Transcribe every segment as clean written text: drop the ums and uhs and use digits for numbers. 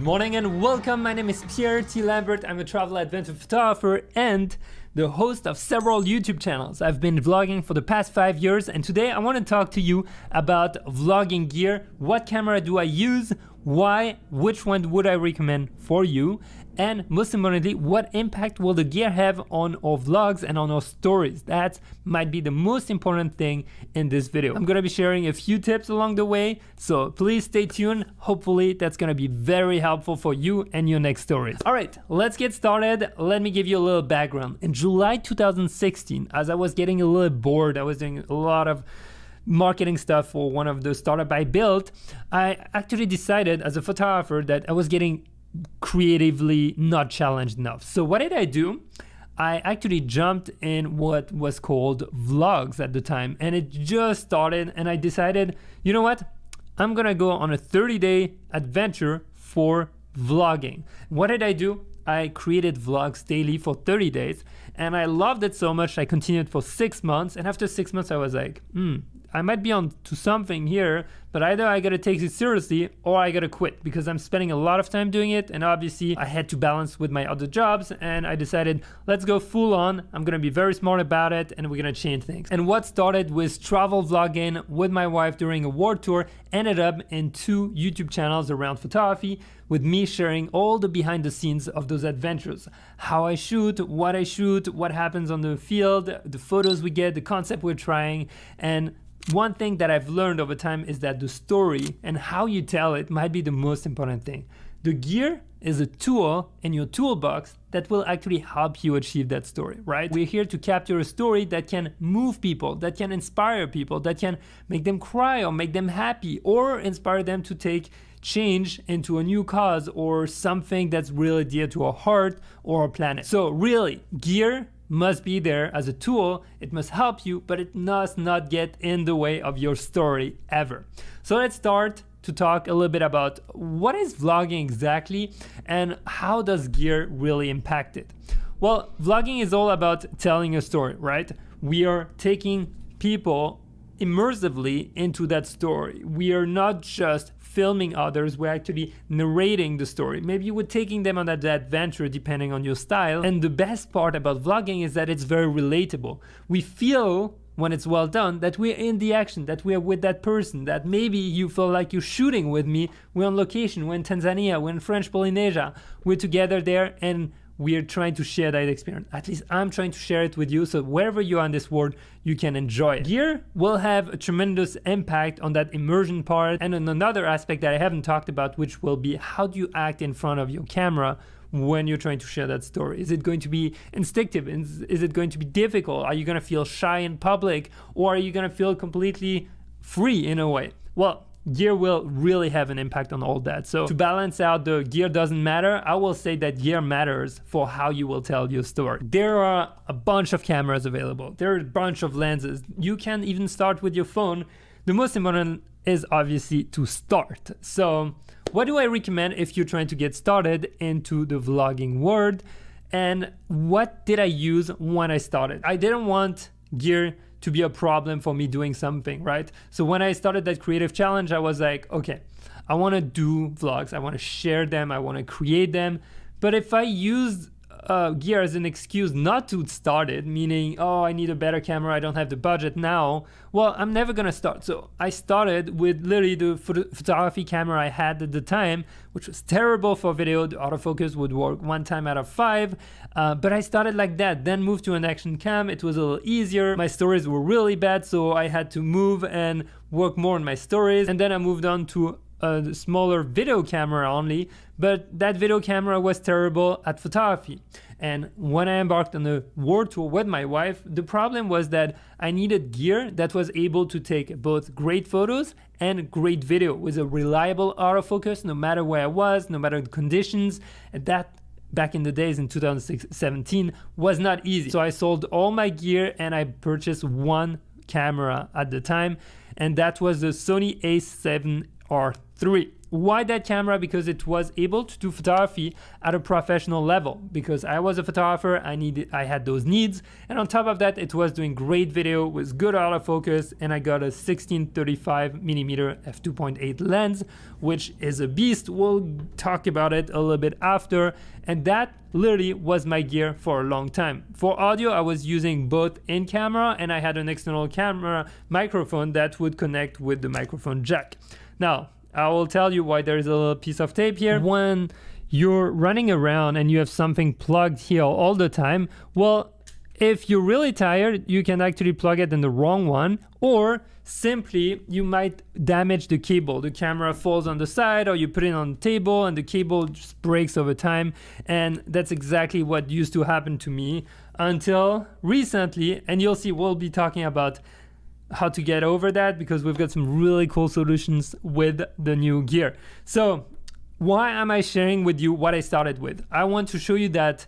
Good morning and welcome. My name is Pierre T. Lambert. I'm a travel adventure photographer and the host of several YouTube channels. I've been vlogging for the past 5 years, and today I want to talk to you about vlogging gear. What camera do I use? Why? Which one would I recommend for you? And most importantly, what impact will the gear have on our vlogs and on our stories? That might be the most important thing in this video. I'm gonna be sharing a few tips along the way, so please stay tuned. Hopefully that's gonna be very helpful for you and your next stories. All right, let's get started. Let me give you a little background. In July 2016, as I was getting a little bored, I was doing a lot of marketing stuff for one of the startup I built, I actually decided as a photographer that I was getting creatively not challenged enough. So what did I do? I actually jumped in what was called vlogs at the time, and it just started, and I decided, you know what? I'm gonna go on a 30-day adventure for vlogging. What did I do? I created vlogs daily for 30 days, and I loved it so much I continued for 6 months, and after 6 months I was like, I might be on to something here, but either I gotta take it seriously or I gotta quit, because I'm spending a lot of time doing it, and obviously I had to balance with my other jobs, and I decided, let's go full on. I'm gonna be very smart about it, and we're gonna change things. And what started with travel vlogging with my wife during a world tour ended up in 2 YouTube channels around photography, with me sharing all the behind the scenes of those adventures. How I shoot, what happens on the field, the photos we get, the concept we're trying. And one thing that I've learned over time is that the story and how you tell it might be the most important thing. The gear is a tool in your toolbox that will actually help you achieve that story, right? We're here to capture a story that can move people, that can inspire people, that can make them cry or make them happy, or inspire them to take change into a new cause or something that's really dear to our heart or our planet. So really, gear must be there as a tool. It must help you, but it must not get in the way of your story ever. So let's start to talk a little bit about what is vlogging exactly and how does gear really impact it. Well, vlogging is all about telling a story, right? We are taking people immersively into that story. We are not just filming others, we're actually narrating the story. Maybe we're taking them on that adventure depending on your style. And the best part about vlogging is that it's very relatable. We feel when it's well done that we're in the action, that we're with that person, that maybe you feel like you're shooting with me. We're on location, we're in Tanzania, we're in French Polynesia, we're together there, and we're trying to share that experience. At least I'm trying to share it with you, so wherever you are in this world, you can enjoy it. Gear will have a tremendous impact on that immersion part, and on another aspect that I haven't talked about, which will be how do you act in front of your camera when you're trying to share that story. Is it going to be instinctive? Is it going to be difficult? Are you gonna feel shy in public, or are you gonna feel completely free in a way? Well, gear will really have an impact on all that. So to balance out the gear doesn't matter, I will say that gear matters for how you will tell your story. There are a bunch of cameras available. There are a bunch of lenses. You can even start with your phone. The most important is obviously to start. So what do I recommend if you're trying to get started into the vlogging world? And what did I use when I started? I didn't want gear to be a problem for me doing something, right? So when I started that creative challenge, I was like, okay, I wanna do vlogs, I wanna share them, I wanna create them. But if I use gear as an excuse not to start it, meaning, oh, I need a better camera, I don't have the budget now, well, I'm never gonna start. So I started with literally the photography camera I had at the time, which was terrible for video. The autofocus would work 1 time out of 5, but I started like that, then moved to an action cam. It was a little easier. My stories were really bad, so I had to move and work more on my stories. And then I moved on to a smaller video camera only, but that video camera was terrible at photography. And when I embarked on the world tour with my wife, the problem was that I needed gear that was able to take both great photos and great video with a reliable autofocus, no matter where I was, no matter the conditions. And that back in the days in 2017 was not easy. So I sold all my gear and I purchased one camera at the time, and that was the Sony A7R III. Why that camera? Because it was able to do photography at a professional level. Because I was a photographer, I had those needs, and on top of that, it was doing great video with good autofocus, and I got a 16-35mm f2.8 lens, which is a beast. We'll talk about it a little bit after, and that literally was my gear for a long time. For audio, I was using both in camera, and I had an external camera microphone that would connect with the microphone jack. Now, I will tell you why there's a little piece of tape here. When you're running around and you have something plugged here all the time, well, if you're really tired, you can actually plug it in the wrong one, or simply you might damage the cable. The camera falls on the side, or you put it on the table and the cable just breaks over time. And that's exactly what used to happen to me until recently. And you'll see we'll be talking about how to get over that, because we've got some really cool solutions with the new gear. So why am I sharing with you what I started with? I want to show you that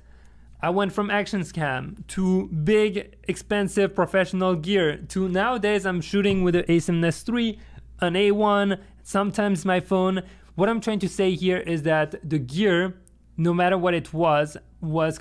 I went from action cam to big, expensive professional gear to nowadays I'm shooting with the A7S III, an A1, sometimes my phone. What I'm trying to say here is that the gear, no matter what it was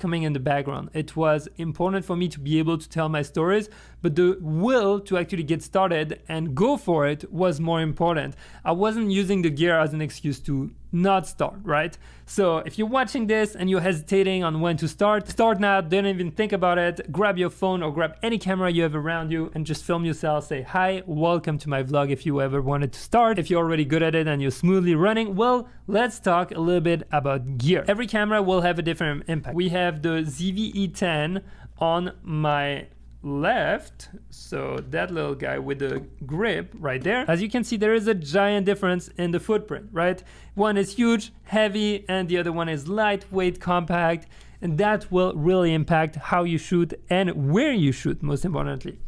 coming in the background. It was important for me to be able to tell my stories, but the will to actually get started and go for it was more important. I wasn't using the gear as an excuse to not start, right? So if you're watching this and you're hesitating on when to start now, don't even think about it. Grab your phone or grab any camera you have around you and just film yourself. Say, hi, welcome to my vlog if you ever wanted to start. If you're already good at it and you're smoothly running, well, let's talk a little bit about gear. Every camera will have a different impact. We have the ZV-E10 on my left, so that little guy with the grip right there. As you can see, there is a giant difference in the footprint, right? One is huge, heavy, and the other one is lightweight, compact, and that will really impact how you shoot and where you shoot, most importantly.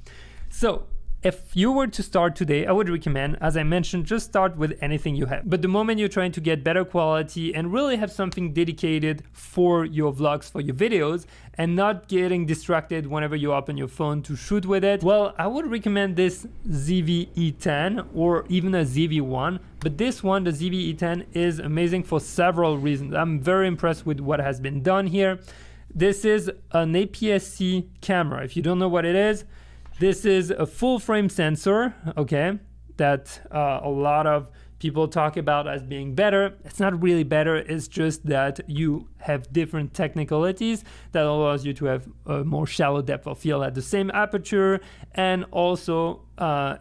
So if you were to start today, I would recommend, as I mentioned, just start with anything you have. But the moment you're trying to get better quality and really have something dedicated for your vlogs, for your videos, and not getting distracted whenever you open your phone to shoot with it, well, I would recommend this ZV-E10 or even a ZV-1. But this one, the ZV-E10, is amazing for several reasons. I'm very impressed with what has been done here. This is an APS-C camera. If you don't know what it is, this is a full frame sensor, okay, that a lot of people talk about as being better. It's not really better, it's just that you have different technicalities that allows you to have a more shallow depth of field at the same aperture, and also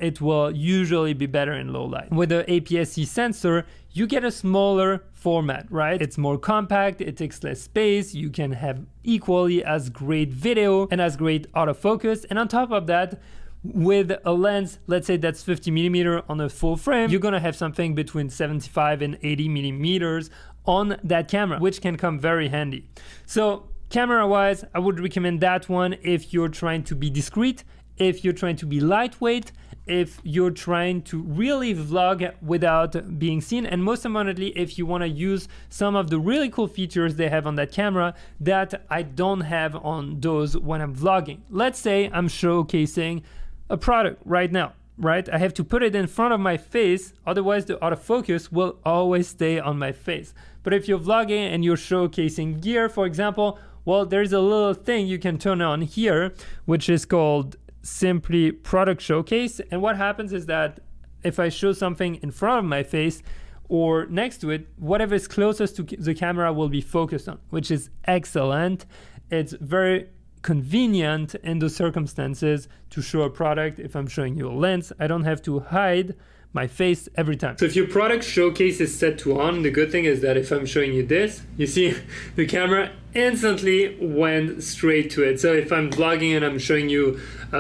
it will usually be better in low light. With the APS-C sensor, you get a smaller format, right? It's more compact, it takes less space, you can have equally as great video and as great autofocus, and on top of that, with a lens, let's say that's 50mm on a full frame, you're gonna have something between 75 and 80mm on that camera, which can come very handy. So camera wise, I would recommend that one if you're trying to be discreet, if you're trying to be lightweight, if you're trying to really vlog without being seen, and most importantly, if you want to use some of the really cool features they have on that camera that I don't have on those when I'm vlogging. Let's say I'm showcasing a product right now, right? I have to put it in front of my face, otherwise the autofocus will always stay on my face. But if you're vlogging and you're showcasing gear, for example, well, there's a little thing you can turn on here, which is called simply product showcase. And what happens is that if I show something in front of my face or next to it, whatever is closest to the camera will be focused on, which is excellent. It's very convenient in those circumstances to show a product. If I'm showing you a lens, I don't have to hide my face every time. So if your product showcase is set to on, the good thing is that if I'm showing you this, you see the camera instantly went straight to it. So if I'm vlogging and I'm showing you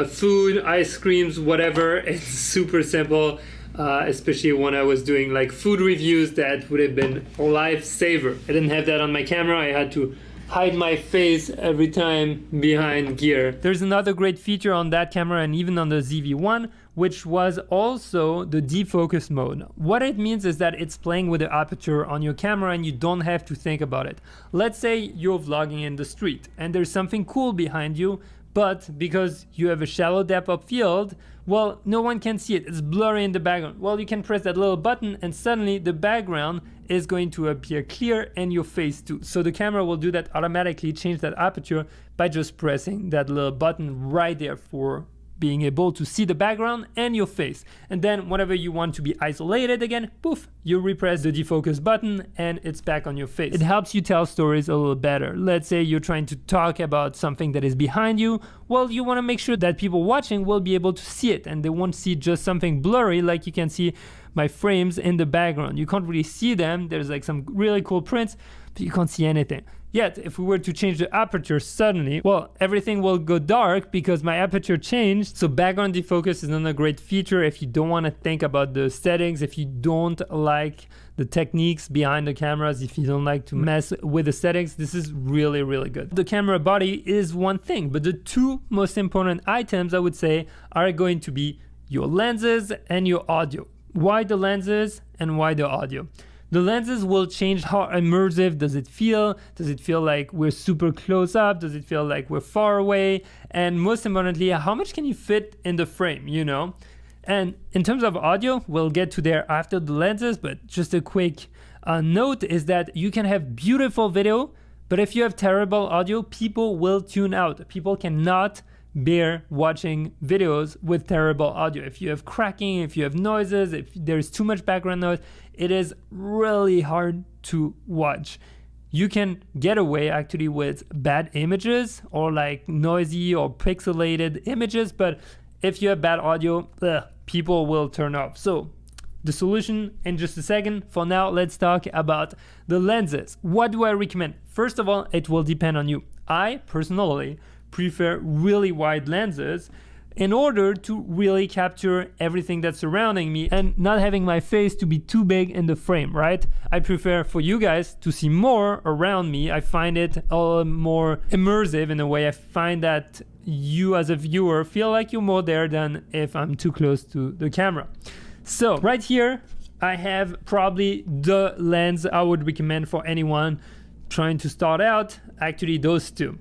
food, ice creams, whatever, it's super simple. Especially when I was doing like food reviews, that would have been a lifesaver. I didn't have that on my camera. I had to hide my face every time behind gear. There's another great feature on that camera and even on the ZV-1, which was also the defocus mode. What it means is that it's playing with the aperture on your camera and you don't have to think about it. Let's say you're vlogging in the street and there's something cool behind you, but because you have a shallow depth of field, well, no one can see it. It's blurry in the background. Well, you can press that little button and suddenly the background is going to appear clear and your face too. So the camera will do that automatically, change that aperture by just pressing that little button right there for being able to see the background and your face. And then whenever you want to be isolated again, poof, you repress the defocus button and it's back on your face. It helps you tell stories a little better. Let's say you're trying to talk about something that is behind you. Well, you want to make sure that people watching will be able to see it and they won't see just something blurry, like you can see my frames in the background. You can't really see them. There's like some really cool prints, but you can't see anything. Yet, if we were to change the aperture suddenly, well, everything will go dark because my aperture changed. So background defocus is not a great feature if you don't want to think about the settings, if you don't like the techniques behind the cameras, if you don't like to mess with the settings. This is really, really good. The camera body is one thing, but the two most important items, I would say, are going to be your lenses and your audio. Why the lenses and why the audio? The lenses will change how immersive does it feel. Does it feel like we're super close up? Does it feel like we're far away? And most importantly, how much can you fit in the frame, you know? And in terms of audio, we'll get to there after the lenses, but just a quick note is that you can have beautiful video, but if you have terrible audio, people will tune out. People cannot bear watching videos with terrible audio. If you have cracking, if you have noises, if there's too much background noise, it is really hard to watch. You can get away actually with bad images or like noisy or pixelated images, but if you have bad audio, people will turn off. So the solution in just a second. For now, let's talk about the lenses. What do I recommend? First of all, it will depend on you. I personally prefer really wide lenses in order to really capture everything that's surrounding me and not having my face to be too big in the frame, right? I prefer for you guys to see more around me. I find it a little more immersive in a way. I find that you as a viewer feel like you're more there than if I'm too close to the camera. So right here, I have probably the lens I would recommend for anyone trying to start out, actually those two.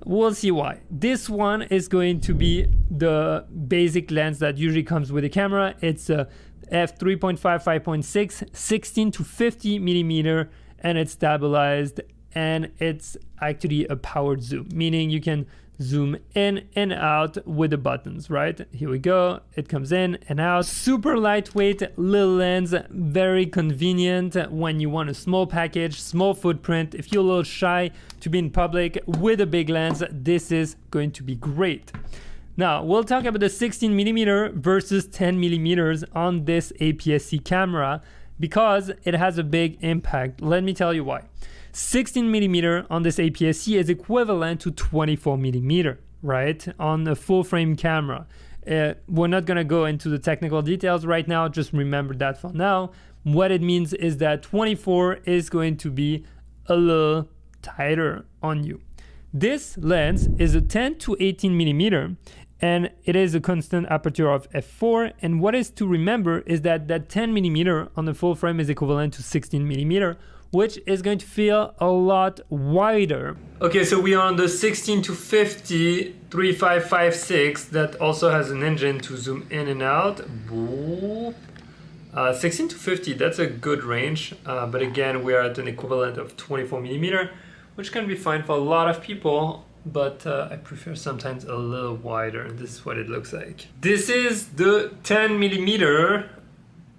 We'll see why. This one is going to be the basic lens that usually comes with the camera. It's a f3.5, 5.6, 16 to 50 millimeter, and it's stabilized, and it's actually a powered zoom, meaning you can zoom in and out with the buttons, right? Here we go. It comes in and out. Super lightweight little lens, very convenient when you want a small package, small footprint. If you're a little shy to be in public with a big lens, this is going to be great. Now, we'll talk about the 16 millimeter versus 10 millimeters on this APS-C camera because it has a big impact. Let me tell you why. 16 millimeter on this APS-C is equivalent to 24 millimeter, right? On a full frame camera. We're not gonna go into the technical details right now, just remember that for now. What it means is that 24 is going to be a little tighter on you. This lens is a 10 to 18 millimeter and it is a constant aperture of f4. And what is to remember is that that 10 millimeter on the full frame is equivalent to 16 millimeter, which is going to feel a lot wider. Okay, so we are on the 16 to 50 3556 that also has an engine to zoom in and out. 16 to 50, that's a good range, but again, we are at an equivalent of 24 millimeter, which can be fine for a lot of people, but I prefer sometimes a little wider. This is what it looks like. This is the 10 millimeter,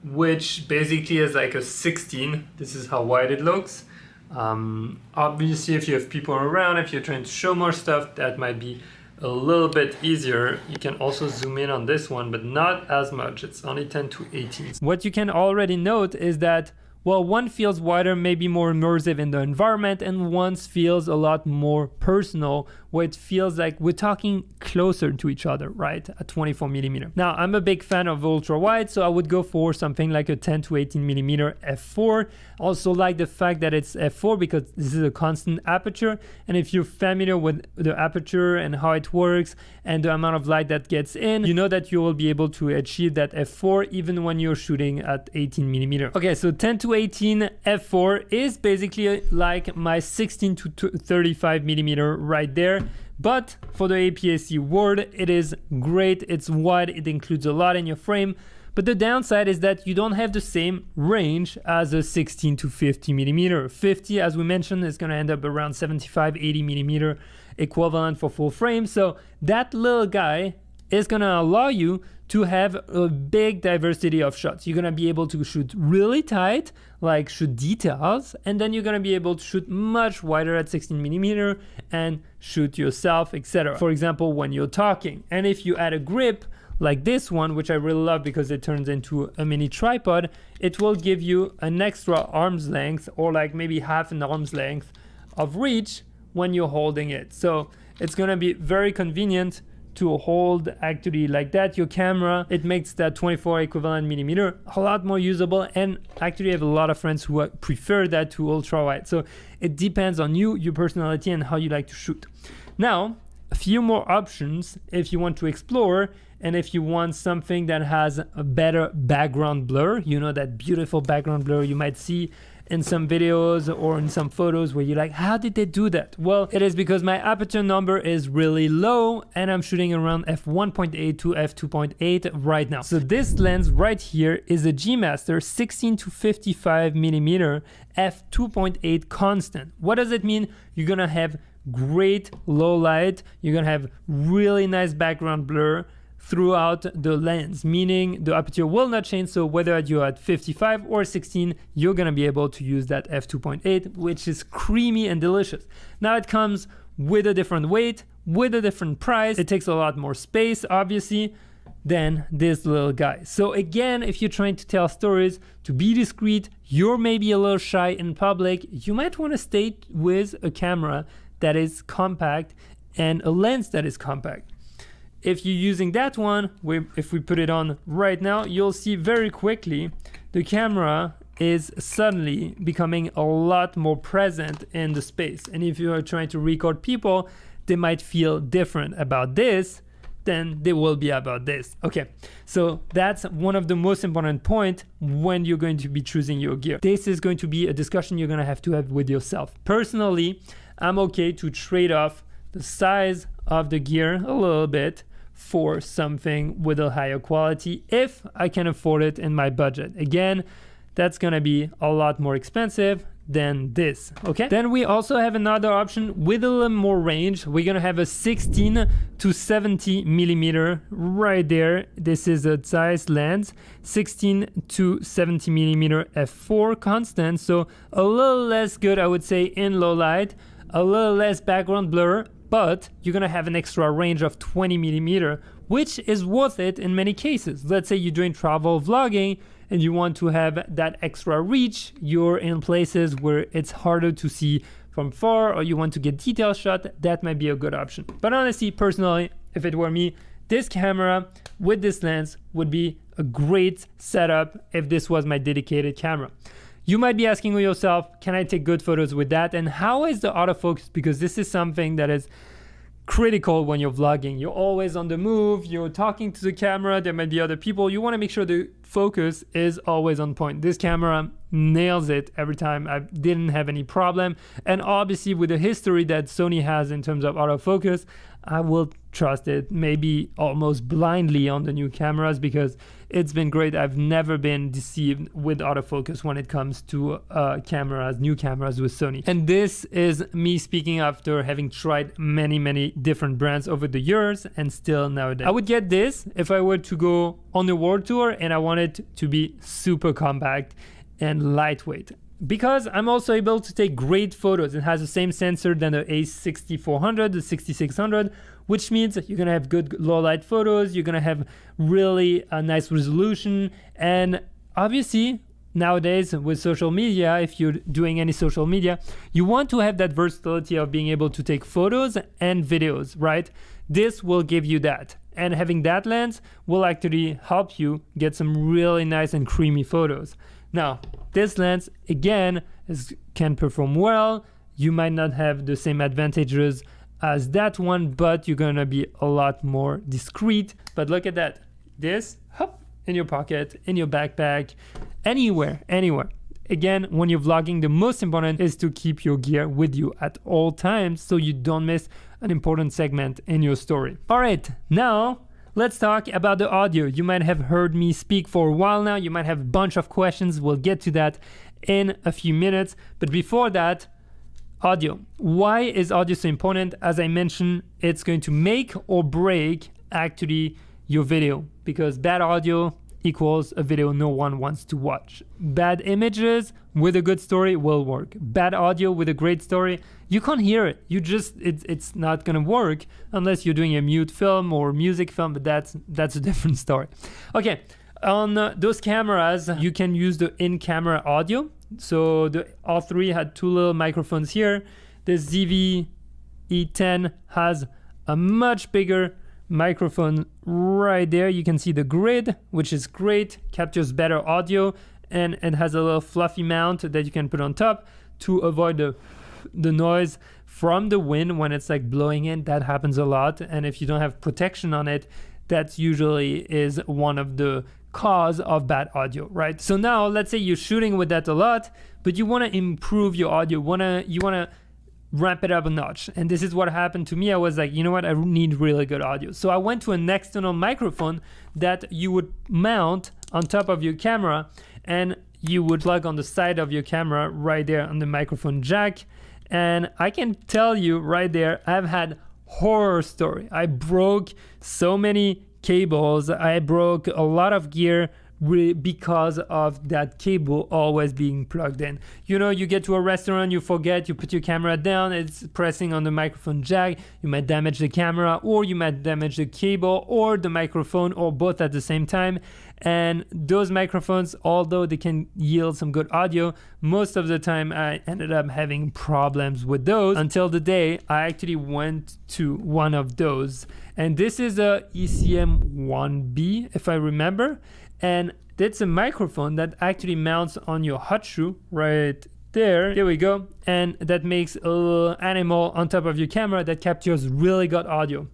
which basically is like a 16. This is how wide it looks. Obviously, if you have people around, if you're trying to show more stuff, that might be a little bit easier. You can also zoom in on this one, but not as much. It's only 10 to 18. What you can already note is that, well, one feels wider, maybe more immersive in the environment, and one feels a lot more personal, where it feels like we're talking closer to each other, right? At 24 millimeter. Now, I'm a big fan of ultra wide, so I would go for something like a 10 to 18 millimeter f4. Also like the fact that it's f4 because this is a constant aperture. And if you're familiar with the aperture and how it works and the amount of light that gets in, you know that you will be able to achieve that f4 even when you're shooting at 18 millimeter. Okay, so 10 to 18 f4 is basically like my 16 to 35 millimeter right there. But for the APS-C world, it is great. It's wide, it includes a lot in your frame. But the downside is that you don't have the same range as a 16 to 50 millimeter. 50, as we mentioned, is going to end up around 75, 80 millimeter equivalent for full frame. So that little guy is going to allow you to have a big diversity of shots. You're going to be able to shoot really tight, like shoot details, and then you're going to be able to shoot much wider at 16 millimeter and shoot yourself, etc. For example, when you're talking. And if you add a grip like this one, which I really love because it turns into a mini tripod, it will give you an extra arm's length, or like maybe half an arm's length of reach when you're holding it. So it's going to be very convenient to hold actually like that your camera. It makes that 24 equivalent millimeter a lot more usable, and actually I have a lot of friends who prefer that to ultra wide. So it depends on you, your personality, and how you like to shoot. Now, a few more options if you want to explore, and if you want something that has a better background blur, you know, that beautiful background blur you might see in some videos or in some photos where you're like, how did they do that? Well, it is because my aperture number is really low and I'm shooting around f1.8 to f2.8 right now. So this lens right here is a G Master 16 to 55 millimeter f2.8 constant. What does it mean? You're gonna have great low light, you're gonna have really nice background blur throughout the lens, meaning the aperture will not change. So whether you're at 55 or 16, you're gonna be able to use that f2.8, which is creamy and delicious. Now it comes with a different weight, with a different price. It takes a lot more space, obviously, than this little guy. So again, if you're trying to tell stories, to be discreet, you're maybe a little shy in public, you might wanna stay with a camera that is compact and a lens that is compact. If you're using that one, if we put it on right now, you'll see very quickly the camera is suddenly becoming a lot more present in the space. And if you are trying to record people, they might feel different about this than they will be about this. Okay, so that's one of the most important points when you're going to be choosing your gear. This is going to be a discussion you're going to have with yourself. Personally, I'm okay to trade off the size of the gear a little bit for something with a higher quality if I can afford it in my budget. Again, that's gonna be a lot more expensive than this, okay? Then we also have another option with a little more range. We're gonna have a 16 to 70 millimeter right there. This is a Zeiss lens, 16 to 70 millimeter f4 constant. So a little less good, I would say, in low light, a little less background blur, but you're gonna have an extra range of 20 millimeter, which is worth it in many cases. Let's say you're doing travel vlogging and you want to have that extra reach, you're in places where it's harder to see from far, or you want to get detail shot, that might be a good option. But honestly, personally, if it were me, this camera with this lens would be a great setup if this was my dedicated camera. You might be asking yourself, can I take good photos with that? And how is the autofocus? Because this is something that is critical when you're vlogging. You're always on the move, you're talking to the camera, there might be other people. You want to make sure the focus is always on point. This camera nails it every time. I didn't have any problem. And obviously with the history that Sony has in terms of autofocus, I will trust it maybe almost blindly on the new cameras because it's been great. I've never been deceived with autofocus when it comes to cameras, new cameras with Sony. And this is me speaking after having tried many different brands over the years and still nowadays. I would get this if I were to go on the world tour and I wanted to be super compact and lightweight. Because I'm also able to take great photos. It has the same sensor than the A6400, the 6600, which means you're gonna have good low light photos, you're gonna have really a nice resolution, and obviously nowadays with social media, if you're doing any social media, you want to have that versatility of being able to take photos and videos, right? This will give you that. And having that lens will actually help you get some really nice and creamy photos. Now, this lens, again, can perform well. You might not have the same advantages as that one, but you're gonna be a lot more discreet. But look at that. This, hop, in your pocket, in your backpack, anywhere. Again, when you're vlogging, the most important is to keep your gear with you at all times so you don't miss an important segment in your story. All right, now let's talk about the audio. You might have heard me speak for a while now. You might have a bunch of questions. We'll get to that in a few minutes. But before that, audio. Why is audio so important? As I mentioned, it's going to make or break actually your video, because bad audio equals a video no one wants to watch. Bad images with a good story will work. Bad audio with a great story, you can't hear it. It's not gonna work unless you're doing a mute film or music film, but that's a different story. Okay, on those cameras, you can use the in-camera audio. So the R3 had two little microphones here. The ZV-E10 has a much bigger microphone right there. You can see the grid, which is great, captures better audio, and it has a little fluffy mount that you can put on top to avoid the noise from the wind when it's like blowing in. That happens a lot, and if you don't have protection on it, that usually is one of the cause of bad audio, right? So now let's say you're shooting with that a lot, but you want to improve your audio, you want to ramp it up a notch. And this is what happened to me. I was like, you know what, I need really good audio. So I went to an external microphone that you would mount on top of your camera, and you would plug on the side of your camera right there on the microphone jack. And I can tell you right there, I've had horror story. I broke so many cables. I broke a lot of gear because of that cable always being plugged in. You know, you get to a restaurant, you forget, you put your camera down, it's pressing on the microphone jack, you might damage the camera, or you might damage the cable or the microphone, or both at the same time. And those microphones, although they can yield some good audio, most of the time I ended up having problems with those, until the day I actually went to one of those. And this is a ECM1B, if I remember. And that's a microphone that actually mounts on your hot shoe right there. There we go. And that makes a little animal on top of your camera that captures really good audio.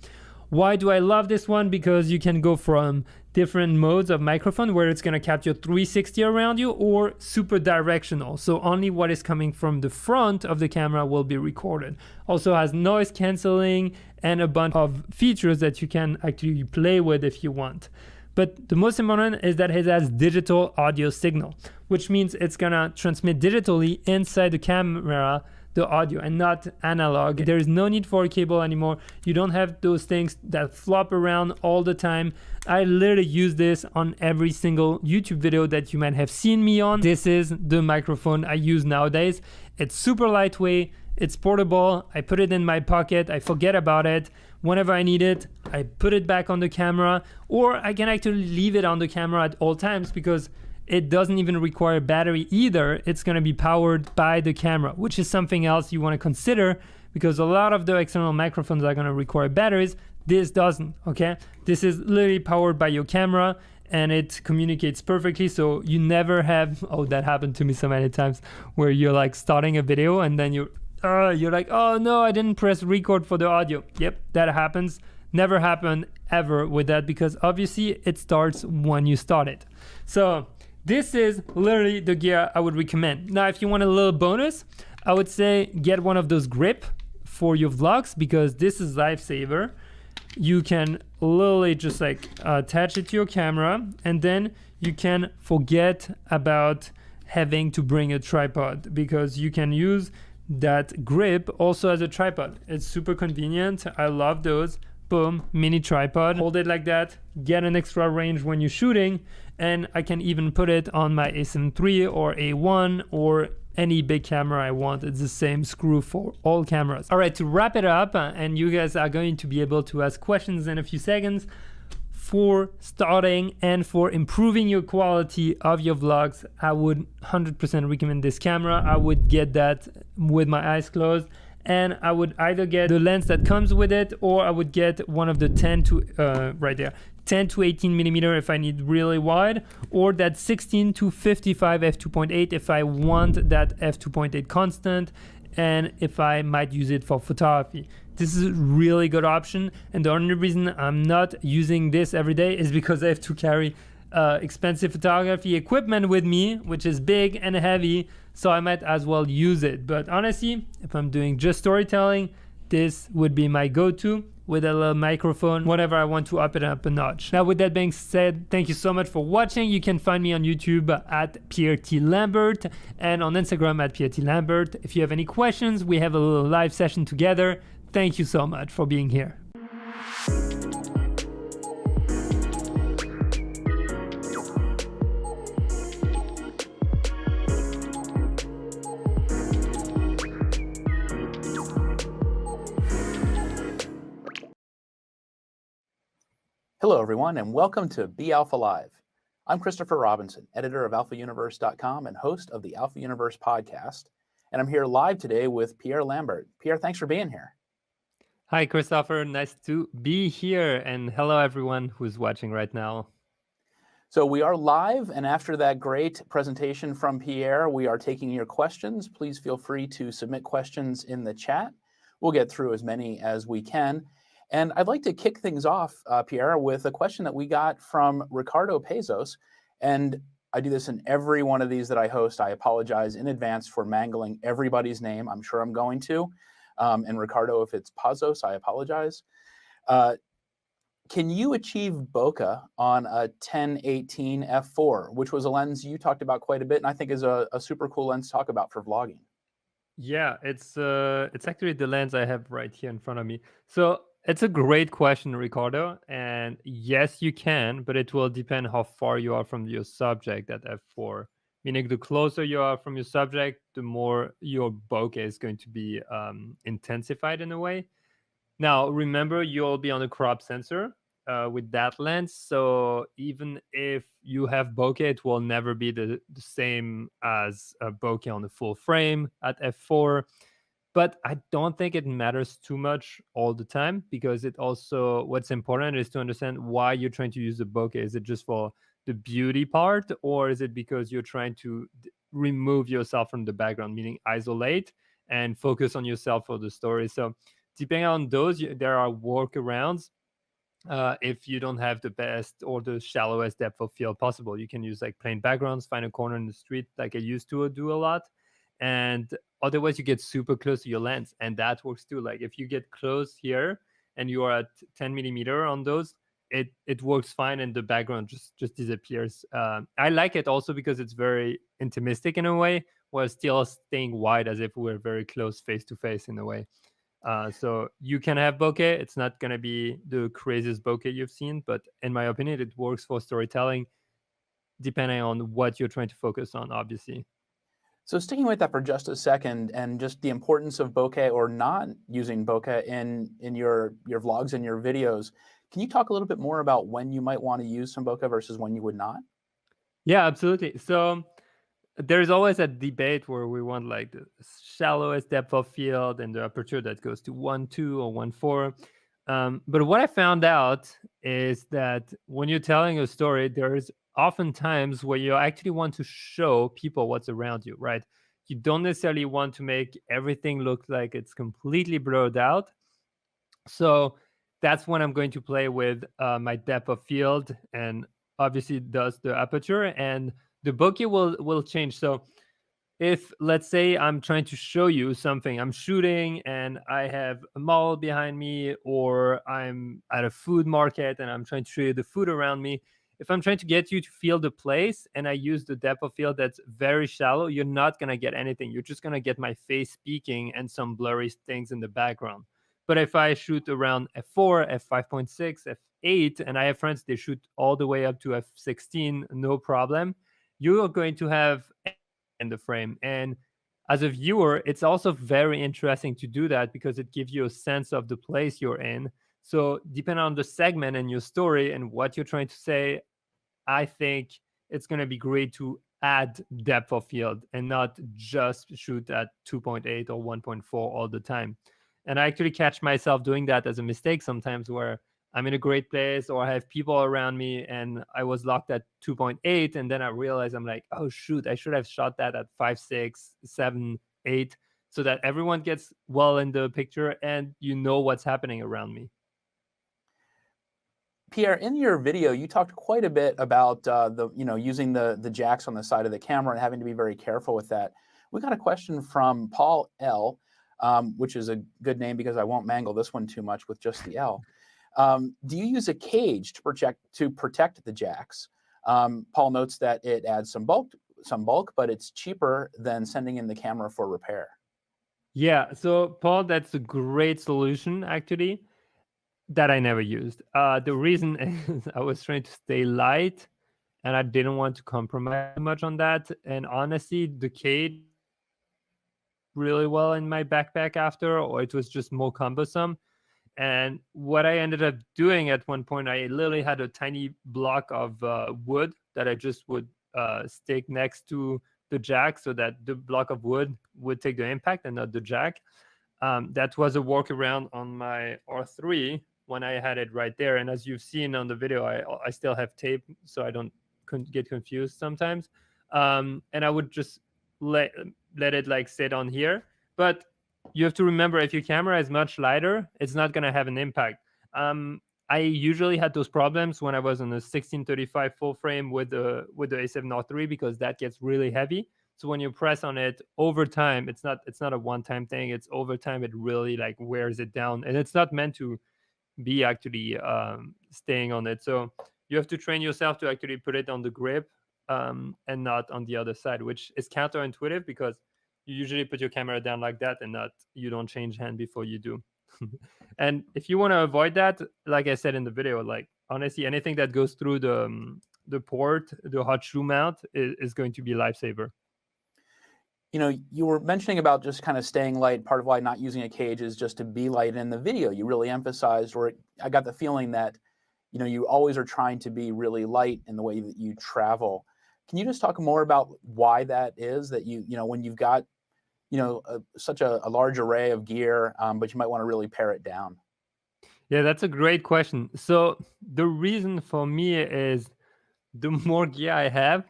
Why do I love this one? Because you can go from different modes of microphone where it's going to capture 360 around you, or super directional. So only what is coming from the front of the camera will be recorded. Also has noise canceling and a bunch of features that you can actually play with if you want. But the most important is that it has digital audio signal, which means it's gonna transmit digitally inside the camera, the audio, and not analog. There is no need for a cable anymore. You don't have those things that flop around all the time. I literally use this on every single YouTube video that you might have seen me on. This is the microphone I use nowadays. It's super lightweight, it's portable. I put it in my pocket, I forget about it. Whenever I need it, I put it back on the camera, or I can actually leave it on the camera at all times because it doesn't even require battery either. It's gonna be powered by the camera, which is something else you wanna consider, because a lot of the external microphones are gonna require batteries. This doesn't, okay? This is literally powered by your camera, and it communicates perfectly, so you never have, oh, that happened to me so many times, where you're like starting a video and then you're like, oh no, I didn't press record for the audio. Yep, that happens. Never happened ever with that, because obviously it starts when you start it. So this is literally the gear I would recommend. Now, if you want a little bonus, I would say get one of those grip for your vlogs, because this is lifesaver. You can literally just like attach it to your camera, and then you can forget about having to bring a tripod, because you can use that grip also as a tripod. It's super convenient. I love those. Boom, mini tripod. Hold it like that, get an extra range when you're shooting, and I can even put it on my A7 III or A1 or any big camera I want. It's the same screw for all cameras. All right, to wrap it up, and you guys are going to be able to ask questions in a few seconds, for starting and for improving your quality of your vlogs, I would 100% recommend this camera. I would get that with my eyes closed, and I would either get the lens that comes with it, or I would get one of the 10 to 18 millimeter if I need really wide, or that 16 to 55 f2.8 if I want that f2.8 constant, and if I might use it for photography. This is a really good option, and the only reason I'm not using this every day is because I have to carry expensive photography equipment with me, which is big and heavy, so I might as well use it. But honestly, if I'm doing just storytelling, this would be my go-to with a little microphone whenever I want to up it up a notch. Now, with that being said, thank you so much for watching. You can find me on YouTube at Pierre T. Lambert and on Instagram at Pierre T. Lambert. If you have any questions, we have a little live session together. Thank you so much for being here. Hello, everyone, and welcome to Be Alpha Live. I'm Christopher Robinson, editor of alphauniverse.com and host of the Alpha Universe podcast. And I'm here live today with Pierre Lambert. Pierre, thanks for being here. Hi, Christopher. Nice to be here. And hello, everyone who's watching right now. So we are live, and after that great presentation from Pierre, we are taking your questions. Please feel free to submit questions in the chat. We'll get through as many as we can. And I'd like to kick things off, Pierre, with a question that we got from Ricardo Pezos. And I do this in every one of these that I host. I apologize in advance for mangling everybody's name. I'm sure I'm going to. And Ricardo, if it's Pazos, I apologize. Can you achieve bokeh on a 10-18 f4, which was a lens you talked about quite a bit, and I think is a super cool lens to talk about for vlogging? Yeah, it's actually the lens I have right here in front of me. So it's a great question, Ricardo. And yes, you can, but it will depend how far you are from your subject at f4. Meaning the closer you are from your subject, the more your bokeh is going to be intensified in a way. Now, remember, you'll be on a crop sensor with that lens. So even if you have bokeh, it will never be the same as a bokeh on the full frame at f4. But I don't think it matters too much all the time, because it also, what's important is to understand why you're trying to use the bokeh. Is it just for the beauty part, or is it because you're trying to remove yourself from the background, meaning isolate and focus on yourself for the story? So depending on those, there are workarounds. If you don't have the best or the shallowest depth of field possible, you can use like plain backgrounds, find a corner in the street like I used to do a lot. And otherwise you get super close to your lens, and that works too. Like if you get close here and you are at 10 millimeter on those, it works fine, and the background just disappears. I like it also because it's very intimistic in a way, while still staying wide as if we're very close face to face in a way. So you can have bokeh. It's not going to be the craziest bokeh you've seen, but in my opinion, it works for storytelling, depending on what you're trying to focus on, obviously. So sticking with that for just a second, and just the importance of bokeh or not using bokeh in your vlogs and your videos, can you talk a little bit more about when you might want to use some bokeh versus when you would not? Yeah, absolutely. So there's always a debate where we want like the shallowest depth of field and the aperture that goes to 1.2 or 1.4. But what I found out is that when you're telling a story, there's often times where you actually want to show people what's around you, right? You don't necessarily want to make everything look like it's completely blurred out. So that's when I'm going to play with my depth of field, and obviously does the aperture, and the bokeh will change. So if, let's say, I'm trying to show you something, I'm shooting and I have a mall behind me, or I'm at a food market and I'm trying to show you the food around me. If I'm trying to get you to feel the place and I use the depth of field that's very shallow, you're not going to get anything. You're just going to get my face speaking and some blurry things in the background. But if I shoot around f4, f5.6, f8, and I have friends, they shoot all the way up to f16, no problem, you're going to have in the frame. And as a viewer, it's also very interesting to do that because it gives you a sense of the place you're in. So depending on the segment and your story and what you're trying to say, I think it's going to be great to add depth of field and not just shoot at 2.8 or 1.4 all the time. And I actually catch myself doing that as a mistake sometimes, where I'm in a great place or I have people around me and I was locked at 2.8, and then I realize I'm like, oh shoot, I should have shot that at 5, 6, 7, 8, so that everyone gets well in the picture and you know what's happening around me. Pierre, in your video, you talked quite a bit about using the jacks on the side of the camera and having to be very careful with that. We got a question from Paul L. which is a good name because I won't mangle this one too much with just the L. Do you use a cage to protect the jacks? Paul notes that it adds some bulk, but it's cheaper than sending in the camera for repair. Yeah, so Paul, that's a great solution actually that I never used. The reason is I was trying to stay light and I didn't want to compromise much on that. And honestly, the cage really well in my backpack after, or it was just more cumbersome. And what I ended up doing at one point, I literally had a tiny block of wood that I just would stick next to the jack so that the block of wood would take the impact and not the jack. That was a workaround on my R3 when I had it right there. And as you've seen on the video, I still have tape so I don't get confused sometimes. And I would just let it like sit on here. But you have to remember, if your camera is much lighter, it's not going to have an impact. I usually had those problems when I was on a 1635 full frame with the A7R3 because that gets really heavy. So when you press on it over time, it's not a one-time thing. It's over time. It really like wears it down, and it's not meant to be actually staying on it. So you have to train yourself to actually put it on the grip and not on the other side, which is counterintuitive because you usually put your camera down like that and not you don't change hand before you do. And if you want to avoid that, like I said in the video, like honestly, anything that goes through the port, the hot shoe mount is going to be a lifesaver. You were mentioning about just kind of staying light. Part of why not using a cage is just to be light. In the video, you really emphasized, or I got the feeling that, you always are trying to be really light in the way that you travel. Can you just talk more about why that is, that when you've got, such a large array of gear, but you might want to really pare it down? Yeah, that's a great question. So the reason for me is the more gear I have,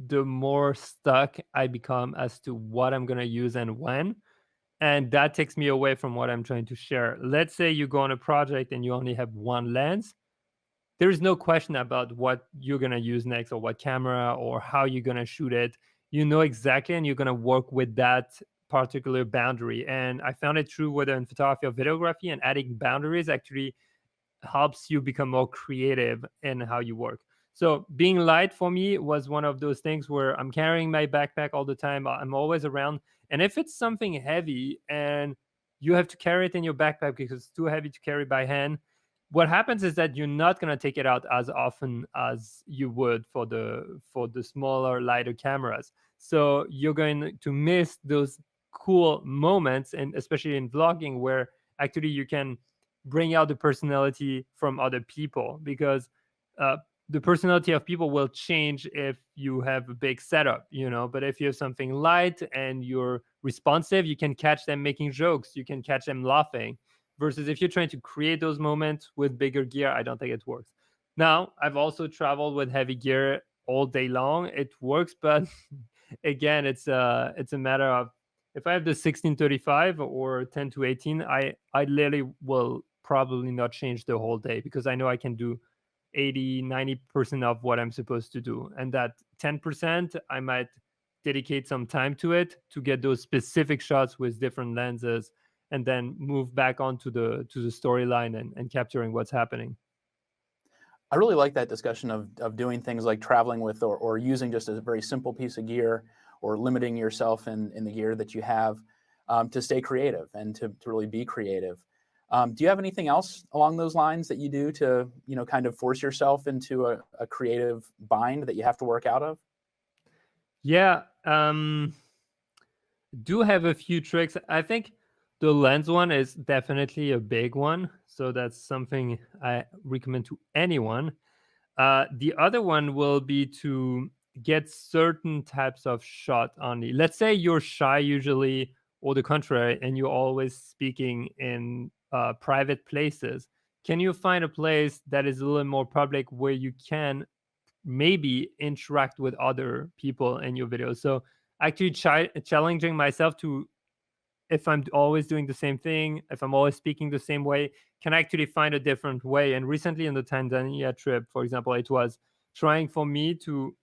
the more stuck I become as to what I'm going to use and when. And that takes me away from what I'm trying to share. Let's say you go on a project and you only have one lens. There is no question about what you're going to use next or what camera or how you're going to shoot it. You know exactly, and you're going to work with that particular boundary. And I found it true whether in photography or videography, and adding boundaries actually helps you become more creative in how you work. So being light for me was one of those things where I'm carrying my backpack all the time. I'm always around. And if it's something heavy and you have to carry it in your backpack because it's too heavy to carry by hand, what happens is that you're not going to take it out as often as you would for the smaller, lighter cameras. So you're going to miss those cool moments, and especially in vlogging, where actually you can bring out the personality from other people, because uh, the personality of people will change if you have a big setup, but if you have something light and you're responsive, you can catch them making jokes, you can catch them laughing, versus if you're trying to create those moments with bigger gear, I don't think it works. Now, I've also traveled with heavy gear all day long. It works, but again, it's a matter of, if I have the 1635 or 10 to 18, I literally will probably not change the whole day, because I know I can do 80-90% of what I'm supposed to do, and that 10% I might dedicate some time to it to get those specific shots with different lenses, and then move back onto the storyline and capturing what's happening. I really like that discussion of doing things like traveling with, or using just a very simple piece of gear, or limiting yourself in the gear that you have, to stay creative and to really be creative. Do you have anything else along those lines that you do to, kind of force yourself into a creative bind that you have to work out of? Yeah, do have a few tricks. I think the lens one is definitely a big one, so that's something I recommend to anyone. The other one will be to get certain types of shot only. Let's say you're shy usually, or the contrary, and you're always speaking in private places. Can you find a place that is a little more public where you can maybe interact with other people in your videos? So actually challenging myself to, if I'm always doing the same thing, if I'm always speaking the same way, can I actually find a different way? And recently in the Tanzania trip, for example, it was trying for me to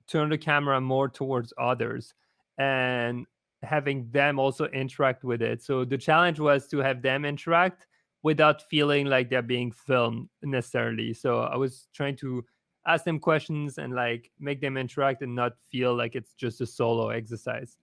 turn the camera more towards others and having them also interact with it. So the challenge was to have them interact without feeling like they're being filmed necessarily. So I was trying to ask them questions and like make them interact and not feel like it's just a solo exercise.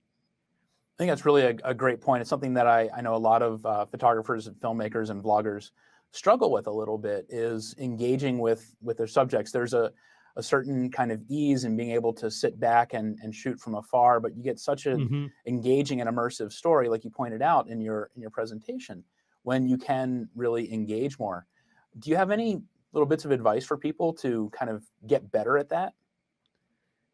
I think that's really a great point. It's something that I know a lot of photographers and filmmakers and vloggers struggle with a little bit, is engaging with their subjects. There's a certain kind of ease in being able to sit back and shoot from afar, but you get such an Hmm. engaging and immersive story, like you pointed out in your presentation, when you can really engage more. Do you have any little bits of advice for people to kind of get better at that?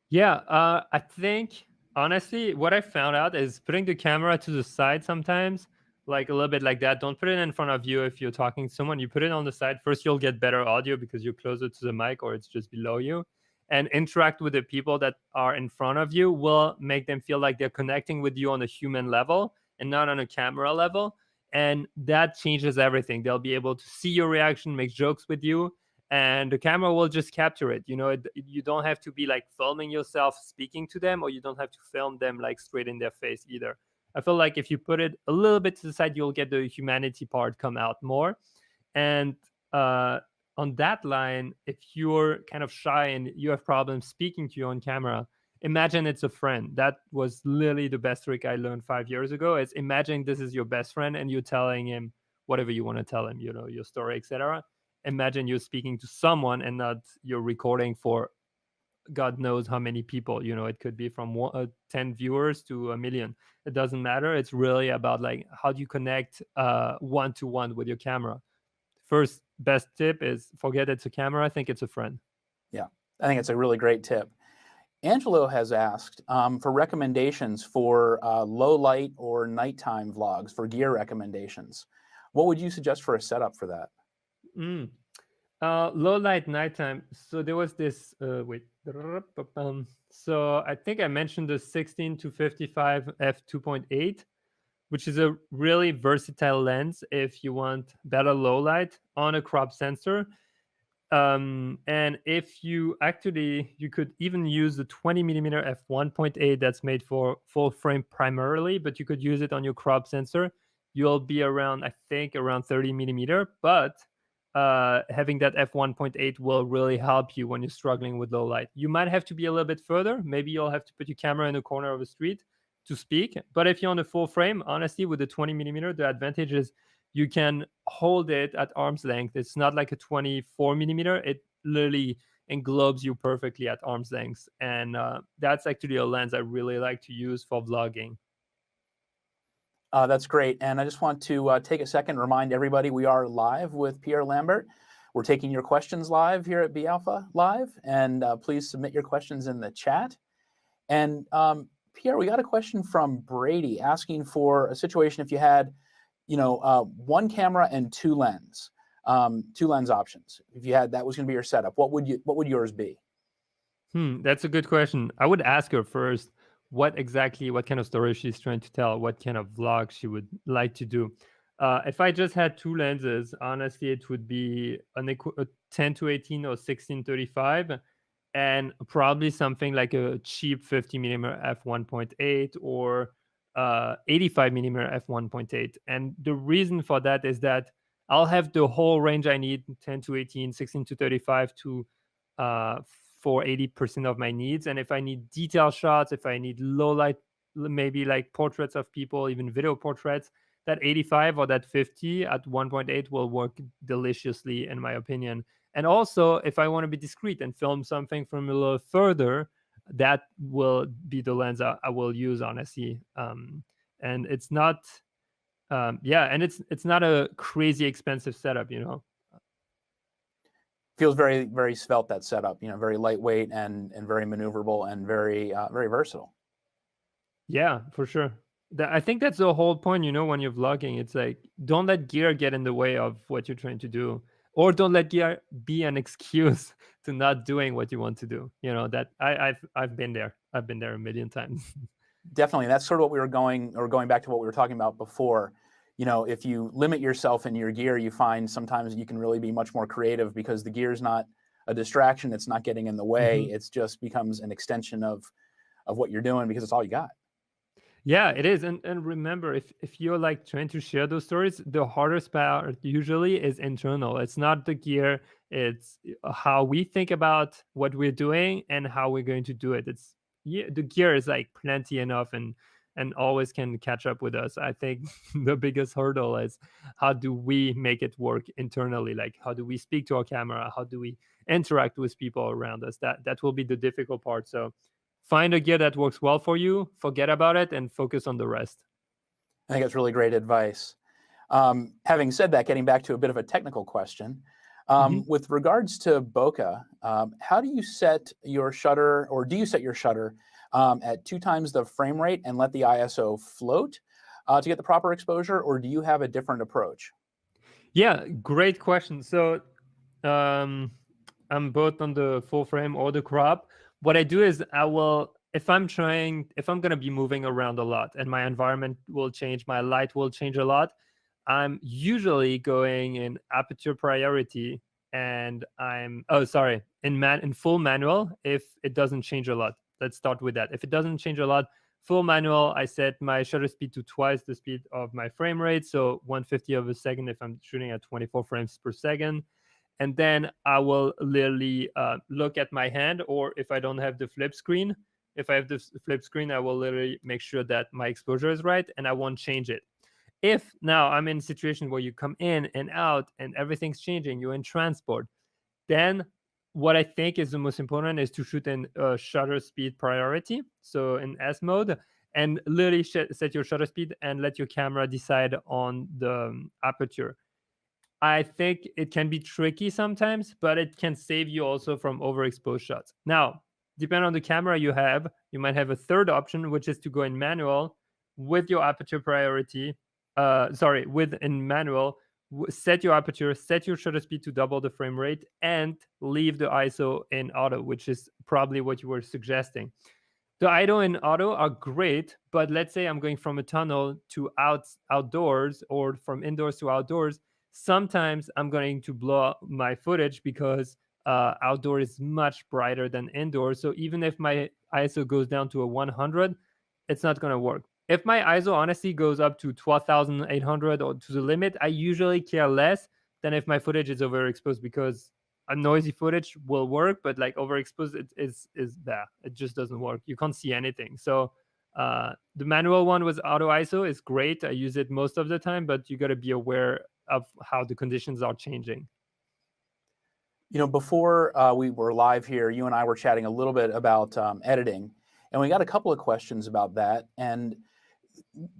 Yeah, I think honestly, what I found out is putting the camera to the side sometimes, like a little bit like that. Don't put it in front of you if you're talking to someone. You put it on the side. First, you'll get better audio because you're closer to the mic or it's just below you. And interact with the people that are in front of you will make them feel like they're connecting with you on a human level and not on a camera level. And that changes everything. They'll be able to see your reaction, make jokes with you, and the camera will just capture it. You don't have to be like filming yourself speaking to them, or you don't have to film them like straight in their face either. I feel like if you put it a little bit to the side, you'll get the humanity part come out more. And uh on that line, if you're kind of shy and you have problems speaking to your own camera, imagine it's a friend. That was literally the best trick I learned 5 years ago. Is imagine this is your best friend and you're telling him whatever you want to tell him, your story, etc. Imagine you're speaking to someone and not you're recording for God knows how many people. It could be from 10 viewers to a million. It doesn't matter. It's really about like how do you connect one to one with your camera. First best tip is forget it's a camera, I think it's a friend. Yeah, I think it's a really great tip. Angelo has asked for recommendations for low light or nighttime vlogs, for gear recommendations. What would you suggest for a setup for that? Mm. Low light nighttime. So there was this. Wait. So I think I mentioned the 16 to 55 f 2.8, which is a really versatile lens if you want better low light on a crop sensor. And if you could even use the 20 millimeter f1.8 that's made for full frame primarily, but you could use it on your crop sensor. You'll be around, I think, around 30 millimeter, but having that f1.8 will really help you when you're struggling with low light. You might have to be a little bit further. Maybe you'll have to put your camera in the corner of a street to speak. But if you're on a full frame, honestly, with the 20 millimeter, the advantage is you can hold it at arm's length. It's not like a 24 millimeter. It literally englobes you perfectly at arm's length. And that's actually a lens I really like to use for vlogging. That's great. And I just want to take a second to remind everybody we are live with Pierre Lambert. We're taking your questions live here at B Alpha Live, and please submit your questions in the chat. And Pierre, we got a question from Brady asking for a situation if you had, one camera and two lens options. If you had that was going to be your setup, what would yours be? That's a good question. I would ask her first what kind of story she's trying to tell, what kind of vlog she would like to do. If I just had two lenses, honestly, it would be a 10 to 18 or 16-35, and probably something like a cheap 50 millimeter f1.8 or 85 millimeter f1.8. And the reason for that is that I'll have the whole range I need, 10 to 18, 16 to 35 to for 80% of my needs. And if I need detail shots, if I need low light, maybe like portraits of people, even video portraits, that 85 or that 50 at 1.8 will work deliciously, in my opinion. And also, if I want to be discreet and film something from a little further, that will be the lens I will use, honestly. And it's not, and it's not a crazy expensive setup. Feels very, very svelte, that setup, very lightweight and very maneuverable and very, very versatile. Yeah, for sure. I think that's the whole point, when you're vlogging. It's like, don't let gear get in the way of what you're trying to do, or don't let gear be an excuse to not doing what you want to do. That I've been there. I've been there a million times. Definitely. That's sort of what we were going back to what we were talking about before. If you limit yourself in your gear, you find sometimes you can really be much more creative because the gear is not a distraction. It's not getting in the way. It's just becomes an extension of what you're doing because it's all you got. Yeah, it is. And remember, if you're like trying to share those stories, the hardest part usually is internal. It's not the gear, it's how we think about what we're doing and how we're going to do it. It's yeah, the gear is like plenty enough and always can catch up with us. I think the biggest hurdle is how do we make it work internally? Like how do we speak to our camera? How do we interact with people around us? That will be the difficult part. So find a gear that works well for you, forget about it, and focus on the rest. I think that's really great advice. Having said that, getting back to a bit of a technical question, Mhm. with regards to bokeh, how do you set your shutter, or do you set your shutter at 2 times the frame rate and let the ISO float to get the proper exposure, or do you have a different approach? Yeah, great question. So um, I'm both on the full frame or the crop. What I do is I will, if I'm going to be moving around a lot and my environment will change, my light will change a lot, I'm usually going in aperture priority and in full manual if it doesn't change a lot. Let's start with that. If it doesn't change a lot, full manual, I set my shutter speed to twice the speed of my frame rate, so 1/50 of a second if I'm shooting at 24 frames per second. And then I will literally look at my hand, or if I don't have the flip screen, if I have the flip screen, I will literally make sure that my exposure is right and I won't change it. If now I'm in a situation where you come in and out and everything's changing, you're in transport, then what I think is the most important is to shoot in shutter speed priority, so in S mode, and literally set your shutter speed and let your camera decide on the aperture. I think it can be tricky sometimes, but it can save you also from overexposed shots. Now, depending on the camera you have, you might have a third option, which is to go in manual with your aperture priority. With in manual, set your aperture, set your shutter speed to double the frame rate, and leave the ISO in auto, which is probably what you were suggesting. The idle and auto are great, but let's say I'm going from a tunnel to outdoors or from indoors to outdoors. Sometimes I'm going to blow up my footage because outdoor is much brighter than indoors. So even if my ISO goes down to a 100, it's not going to work. If my ISO honestly goes up to 12,800 or to the limit, I usually care less than if my footage is overexposed, because a noisy footage will work, but like overexposed is bad. It just doesn't work. You can't see anything. So the manual one with auto ISO is great. I use it most of the time, but you got to be aware of how the conditions are changing. You know, before we were live here, you and I were chatting a little bit about editing, and we got a couple of questions about that. And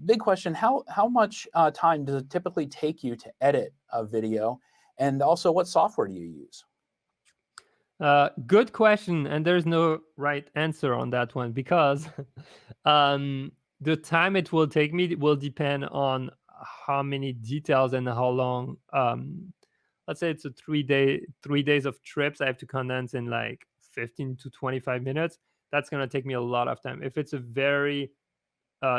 big question: how much time does it typically take you to edit a video, and also what software do you use? Good question, and there's no right answer on that one because the time it will take me will depend on how many details and how long. Let's say it's a 3 days of trips. I have to condense in like 15 to 25 minutes. That's gonna take me a lot of time. If it's a very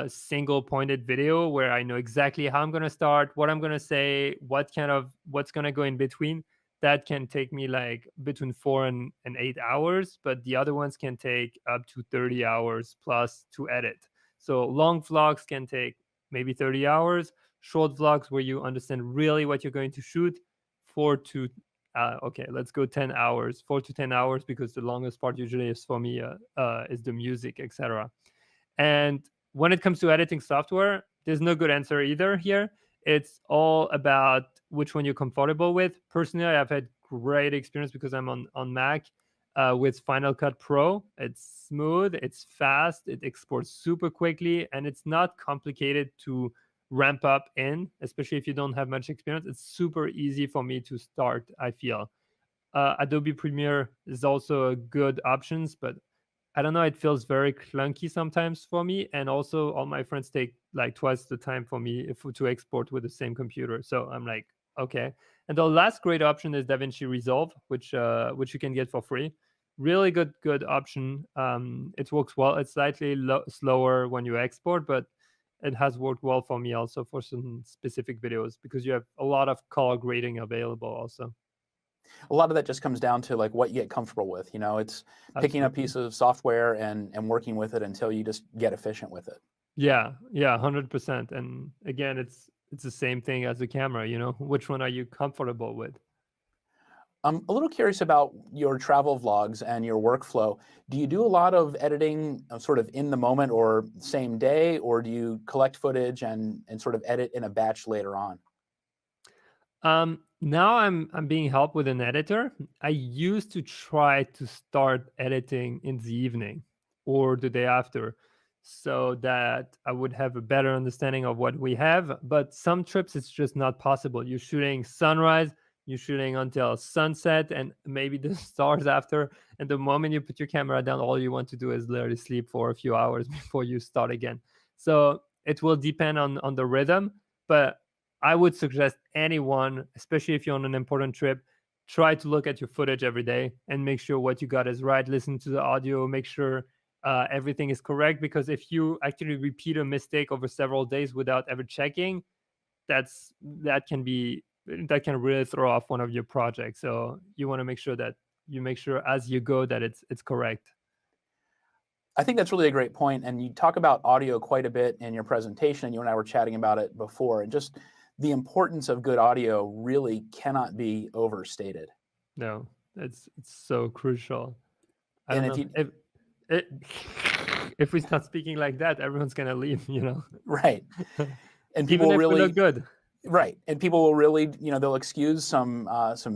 single pointed video where I know exactly how I'm going to start, what I'm going to say, what's going to go in between, that can take me like between 4 and 8 hours. But the other ones can take up to 30 hours plus to edit. So long vlogs can take maybe 30 hours. Short vlogs where you understand really what you're going to shoot, let's go 10 hours, 4 to 10 hours, because the longest part usually is for me is the music, etc. And when it comes to editing software, there's no good answer either here. It's all about which one you're comfortable with. Personally, I've had great experience because I'm on Mac with Final Cut Pro. It's smooth, it's fast, it exports super quickly, and it's not complicated to ramp up in, especially if you don't have much experience. It's super easy for me to start, I feel. Adobe Premiere is also a good options, but I don't know, it feels very clunky sometimes for me. And also, all my friends take like twice the time for me to export with the same computer. So I'm like, okay. And the last great option is DaVinci Resolve, which you can get for free. Really good option. It works well. It's slightly slower when you export, but it has worked well for me also for some specific videos because you have a lot of color grading available also. A lot of that just comes down to like what you get comfortable with. You know, it's picking up Absolutely. pieces of software and working with it until you just get efficient with it. Yeah, yeah, 100%. And again, it's the same thing as the camera, which one are you comfortable with? I'm a little curious about your travel vlogs and your workflow. Do you do a lot of editing sort of in the moment or same day, or do you collect footage and sort of edit in a batch later on? Now I'm being helped with an editor. I used to try to start editing in the evening or the day after so that I would have a better understanding of what we have. But some trips it's just not possible. You're shooting sunrise, you're shooting until sunset and maybe the stars after. And the moment you put your camera down, all you want to do is literally sleep for a few hours before you start again. So it will depend on the rhythm. But I would suggest anyone, especially if you're on an important trip, try to look at your footage every day and make sure what you got is right. Listen to the audio, make sure everything is correct. Because if you actually repeat a mistake over several days without ever checking, that can really throw off one of your projects. So you want to make sure that you make sure as you go that it's correct. I think that's really a great point, and you talk about audio quite a bit in your presentation. You and I were chatting about it before, and just the importance of good audio really cannot be overstated. No, it's so crucial. I And don't if know you if it, if we start speaking like that, everyone's gonna leave. right, and people Even will if we look really good. right, and people will really, they'll excuse some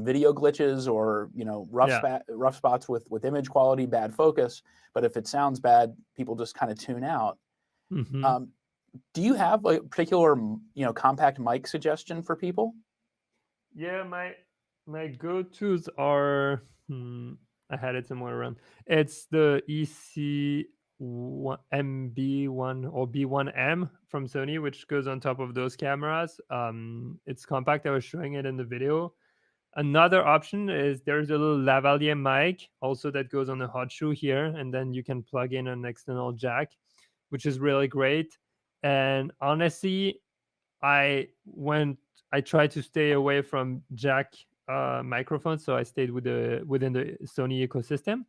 video glitches or Yeah. rough spots with image quality, bad focus. But if it sounds bad, people just kind of tune out. Hmm. Um, do you have a particular compact mic suggestion for people? Yeah, my go-tos are I had it somewhere around. It's the MB1 or B1M from Sony, which goes on top of those cameras. It's compact. I was showing it in the video. Another option is there's a little lavalier mic also that goes on the hot shoe here, and then you can plug in an external jack, which is really great. And honestly, I went I tried to stay away from jack microphones, so I stayed within the Sony ecosystem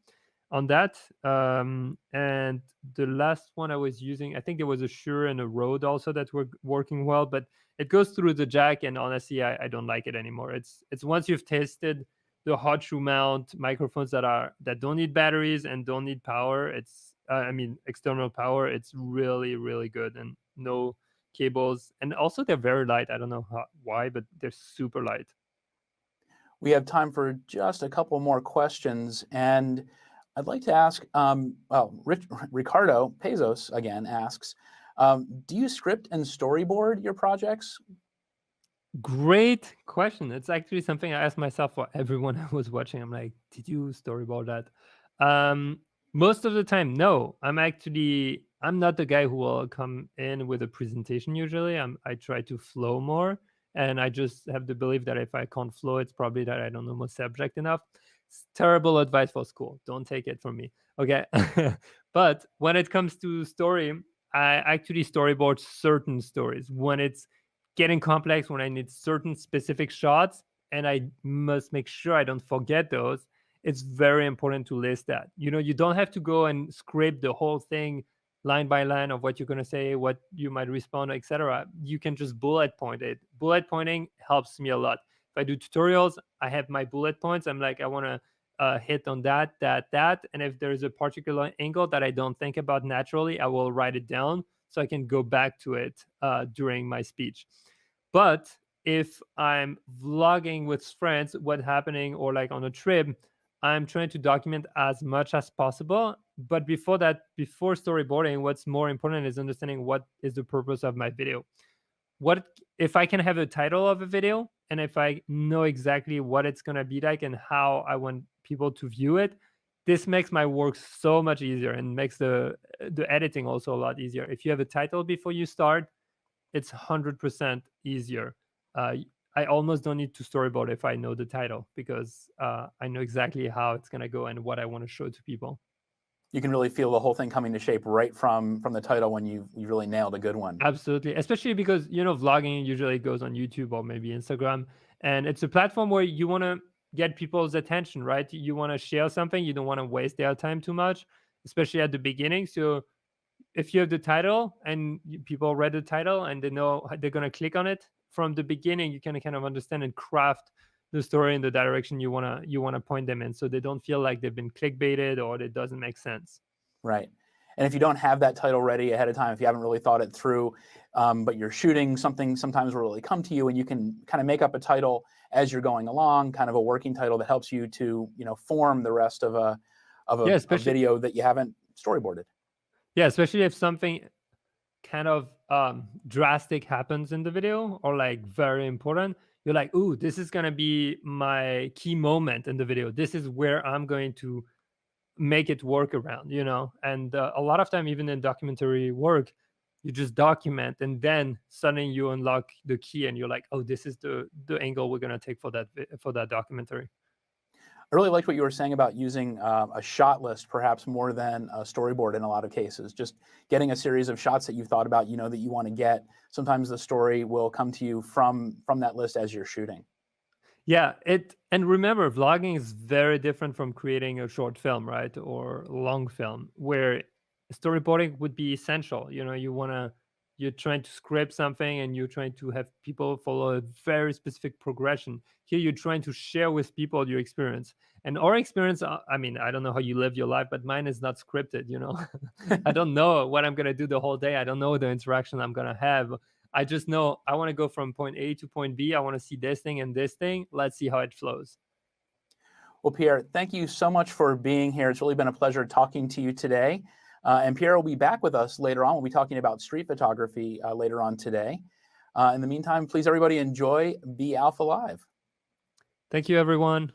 on that. And the last one I was using, I think there was a Shure and a Rode also that were working well, but it goes through the jack, and honestly, I don't like it anymore. It's once you've tested the hot shoe mount microphones that don't need batteries and don't need power. External power. It's really really good and no cables, and also they're very light. I don't know why, but they're super light. We have time for just a couple more questions, and I'd like to ask, Ricardo Pezos again asks, do you script and storyboard your projects? Great question. It's actually something I asked myself for everyone I was watching. I'm like, did you storyboard that? Most of the time, no. I'm not the guy who will come in with a presentation usually. I try to flow more, and I just have the belief that if I can't flow, it's probably that I don't know my subject enough. It's terrible advice for school. Don't take it from me. Okay. But when it comes to story, I actually storyboard certain stories when it's getting complex, when I need certain specific shots and I must make sure I don't forget those. It's very important to list that. You don't have to go and scrape the whole thing line by line of what you're going to say, what you might respond, etc. You can just bullet point it. Bullet pointing helps me a lot. If I do tutorials, I have my bullet points. I'm like, I want to hit on that. And if there's a particular angle that I don't think about naturally, I will write it down so I can go back to it during my speech. But if I'm vlogging with friends, what's happening, or like on a trip, I'm trying to document as much as possible. But before that, before storyboarding, what's more important is understanding what is the purpose of my video. What if I can have a title of a video, and if I know exactly what it's going to be like and how I want people to view it, this makes my work so much easier and makes the editing also a lot easier. If you have a title before you start, it's 100% easier. Uh, I almost don't need to storyboard if I know the title, because I know exactly how it's going to go and what I want to show to people. You can really feel the whole thing coming to shape right from the title when you really nailed a good one. Absolutely, especially because vlogging usually goes on YouTube or maybe Instagram, and it's a platform where you want to get people's attention, right? You want to share something, you don't want to waste their time too much, especially at the beginning. So if you have the title and people read the title and they know they're going to click on it from the beginning, you can kind of understand and craft the story in the direction you want to point them in, so they don't feel like they've been clickbaited or it doesn't make sense. Right. And if you don't have that title ready ahead of time, if you haven't really thought it through, but you're shooting something, sometimes will really come to you, and you can kind of make up a title as you're going along, kind of a working title that helps you to, form the rest of a Yeah, a especially video that you haven't storyboarded. yeah, especially if something kind of drastic happens in the video or like very important, you're like, ooh, this is going to be my key moment in the video, this is where I'm going to make it work around, and a lot of time, even in documentary work, you just document and then suddenly you unlock the key and you're like, oh, this is the angle we're going to take for that documentary. I really liked what you were saying about using a shot list, perhaps more than a storyboard in a lot of cases. Just getting a series of shots that you've thought about, that you want to get. Sometimes the story will come to you from that list as you're shooting. Yeah, and remember, vlogging is very different from creating a short film, right? Or long film, where storyboarding would be essential. You're trying to script something and you're trying to have people follow a very specific progression. Here you're trying to share with people your experience. And our experience, I mean, I don't know how you live your life, but mine is not scripted. I don't know what I'm gonna do the whole day. I don't know the interaction I'm gonna have. I just know I want to go from point A to point B. I want to see this thing and this thing. Let's see how it flows. Well, Pierre, thank you so much for being here. It's really been a pleasure talking to you today. And Pierre will be back with us later on. We'll be talking about street photography later on today. In the meantime, please, everybody, enjoy Be Alpha Live. Thank you, everyone.